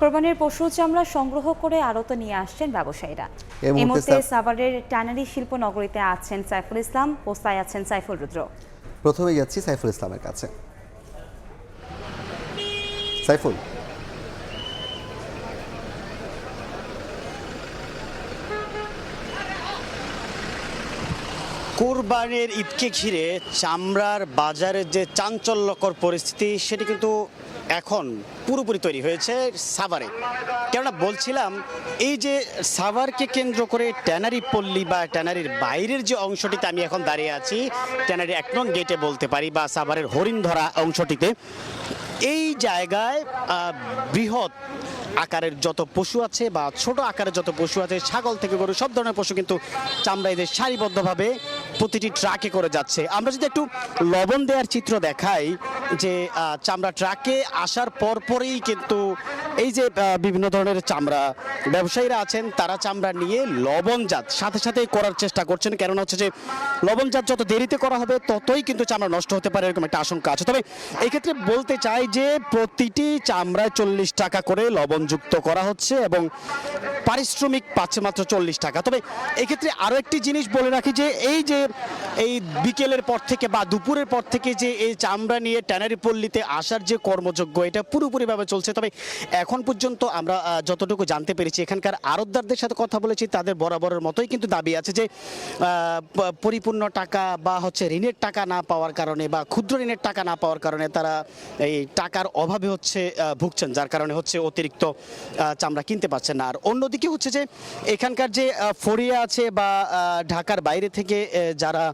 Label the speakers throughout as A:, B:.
A: কোরবানির পশু চামড়া সংগ্রহ করে আড়তে নিয়ে আসছেন ব্যবসায়ীরা। এই মুহূর্তে সাভারের ট্যানারি শিল্প নগরীতে আছেন সাইফুল ইসলাম, পোস্তায় আছেন সাইফুল রুদ্র।
B: প্রথমে যাচ্ছি সাইফুল ইসলামের কাছে। সাইফুল,
C: কোরবানির ঈদকে ঘিরে চামড়ার বাজারের যে চাঞ্চল্যকর পরিস্থিতি সেটি কিন্তু এখন পুরোপুরি তৈরি হয়েছে সাভারে। কেননা বলছিলাম, এই যে সাভারকে কেন্দ্র করে ট্যানারি পল্লী বা ট্যানারির বাইরের যে অংশটিতে আমি এখন দাঁড়িয়ে আছি, ট্যানারি 1 নং গেটে বলতে পারি, বা সাভারের হরিণধরা অংশটিতে, এই জায়গায় বৃহৎ আকারের যত পশু আছে বা ছোট আকারের যত পশু আছে, ছাগল থেকে গরু সব ধরনের পশু কিন্তু চামড়াইদের সারিবদ্ধভাবে প্রতিটি ট্রাকে করে যাচ্ছে। আমরা যদি একটু লবণ দেওয়ার চিত্র দেখাই, যে চামড়া ট্রাকে আসার পরপরই কিন্তু এই যে বিভিন্ন ধরনের চামড়া ব্যবসায়ীরা আছেন, তারা চামড়া নিয়ে লবণজাত সাথে সাথেই করার চেষ্টা করছেন। কেননা হচ্ছে যে লবণজাত যত দেরিতে করা হবে ততই কিন্তু চামড়া নষ্ট হতে পারে, এরকম একটা আশঙ্কা আছে। তবে এক্ষেত্রে বলতে চাই যে প্রতিটি চামড়ায় 40 টাকা করে লবণযুক্ত করা হচ্ছে এবং পারিশ্রমিক পাচ্ছে মাত্র 40 টাকা। তবে এক্ষেত্রে আরও একটি জিনিস বলে রাখি, যে এই বিকেলের পর থেকে বা দুপুরের পর থেকে যে এই চামড়া নিয়ে ট্যানারি পল্লীতে আসার যে কর্মযোগ্য, এটা পুরোপুরিভাবে চলছে। তবে এখন পর্যন্ত আমরা যতটুকু জানতে পেরেছি, এখানকার আড়তদারদের সাথে কথা বলেছি, তাদের বরাবরের মতোই কিন্তু দাবি আছে যে পরিপূর্ণ টাকা বা হচ্ছে ঋণের টাকা না পাওয়ার কারণে বা ক্ষুদ্র ঋণের টাকা না পাওয়ার কারণে তারা এই টাকার অভাবে হচ্ছে ভুগছেন, যার কারণে হচ্ছে অতিরিক্ত চামড়া কিনতে পারছেন না। আর অন্যদিকে হচ্ছে যে এখানকার যে ফড়িয়া আছে বা ঢাকার বাইরে থেকে যারা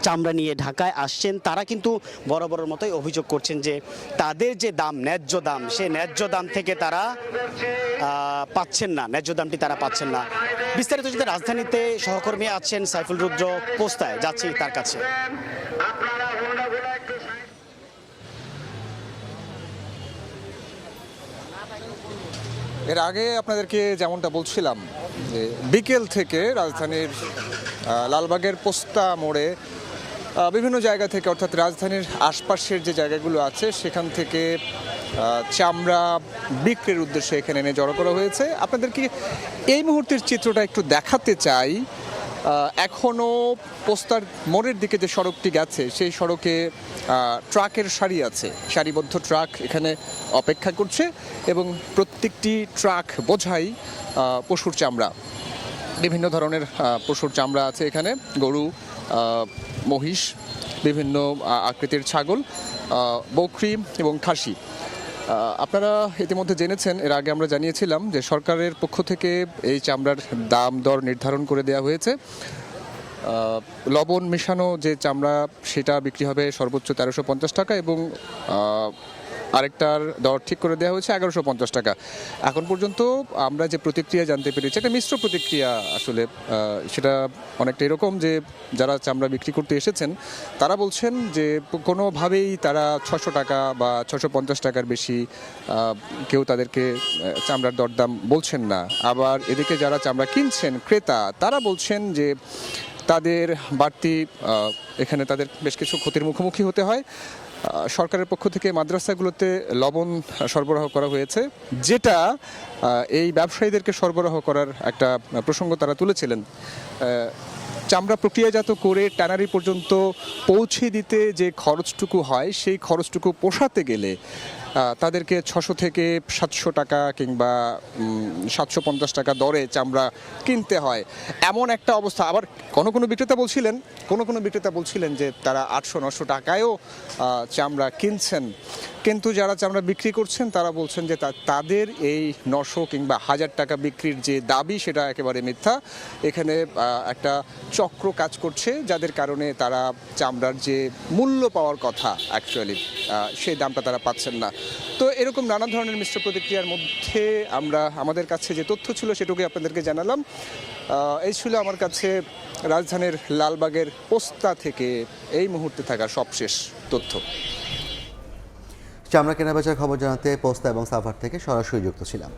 C: চামড়া নিয়ে ঢাকায় আসছেন, তারা কিন্তু বরাবরের মতোই অভিযোগ করছেন যে তাদের যে দাম, ন্যায্য দাম, সেই ন্যায্য দাম থেকে তারা পাচ্ছেন না, ন্যায্য দামটি তারা পাচ্ছেন না। বিস্তারিত যদি রাজধানীতে সহকর্মী আছেন সাইফুল রুদ্র, পোস্তায় যাচ্ছি তার কাছে।
D: এর আগে আপনাদেরকে যেমনটা বলছিলাম, যে বিকেল থেকে রাজধানীর লালবাগের পোস্তা মোড়ে বিভিন্ন জায়গা থেকে, অর্থাৎ রাজধানীর আশপাশের যে জায়গাগুলো আছে সেখান থেকে চামড়া বিক্রির উদ্দেশ্যে এখানে এনে জড়ো করা হয়েছে। আপনাদেরকে এই মুহূর্তের চিত্রটা একটু দেখাতে চাই। এখনও পোস্তার মোড়ের দিকে যে সড়কটি গেছে, সেই সড়কে ট্রাকের সারি আছে, সারিবদ্ধ ট্রাক এখানে অপেক্ষা করছে এবং প্রত্যেকটি ট্রাক বোঝাই পশুর চামড়া। বিভিন্ন ধরনের পশুর চামড়া আছে এখানে, গরু, মহিষ, বিভিন্ন আকৃতির ছাগল, বকরি এবং খাসি। আপনারা ইতিমধ্যে জেনেছেন, এর আগে আমরা জানিয়েছিলাম যে সরকারের পক্ষ থেকে এই চামড়ার দাম দর নির্ধারণ করে দেওয়া হয়েছে। লবণ মেশানো যে চামড়া সেটা বিক্রি হবে সর্বোচ্চ 1350 টাকা এবং আরেকটার দর ঠিক করে দেওয়া হয়েছে 1150 টাকা। এখন পর্যন্ত আমরা যে প্রতিক্রিয়া জানতে পেরেছি, একটা মিশ্র প্রতিক্রিয়া আসলে। সেটা অনেকটা এরকম যে যারা চামড়া বিক্রি করতে এসেছেন তারা বলছেন যে কোনোভাবেই তারা 600 টাকা বা 650 টাকার বেশি কেউ তাদেরকে চামড়ার দরদাম বলছেন না। আবার এদিকে যারা চামড়া কিনছেন ক্রেতা, তারা বলছেন যে তাদের বাড়তি এখানে তাদের বেশ কিছু ক্ষতির মুখোমুখি হতে হয়। সরকারের পক্ষ থেকে মাদ্রাসাগুলোতে লবণ সরবরাহ করা হয়েছে, যেটা এই ব্যবসায়ীদেরকে সরবরাহ করার একটা প্রসঙ্গ তারা তুলেছিলেন। চামড়া প্রক্রিয়াজাত করে ট্যানারি পর্যন্ত পৌঁছে দিতে যে খরচটুকু হয়, সেই খরচটুকু পোষাতে গেলে তাদেরকে 600 থেকে 700 টাকা কিংবা 750 টাকা দরে চামড়া কিনতে হয়, এমন একটা অবস্থা। আবার কোনো বিক্রেতা বলছিলেন যে তারা 800-900 টাকায়ও চামড়া কিনছেন, কিন্তু যারা চামড়া বিক্রি করছেন তারা বলছেন যে তাদের এই 900 কিংবা 1000 টাকা বিক্রির যে দাবি, সেটা একেবারে মিথ্যা। এখানে একটা চক্র কাজ করছে, যাদের কারণে তারা চামড়ার যে মূল্য পাওয়ার কথা অ্যাকচুয়ালি সেই দামটা তারা পাচ্ছেন না। তো এরকম নানা ধরনের মিশ্র প্রতিক্রিয়ার মধ্যে আমাদের কাছে যে তথ্য ছিল সেটুকুই আপনাদেরকে জানালাম। এই ছিল আমার কাছে রাজধানীর লালবাগের পোস্তা থেকে এই মুহূর্তে থাকা সবশেষ তথ্য।
B: চামড়া কেনাবেচার খবর জানাতে পোস্তা এবং সাভার থেকে সরাসরি যুক্ত ছিলাম।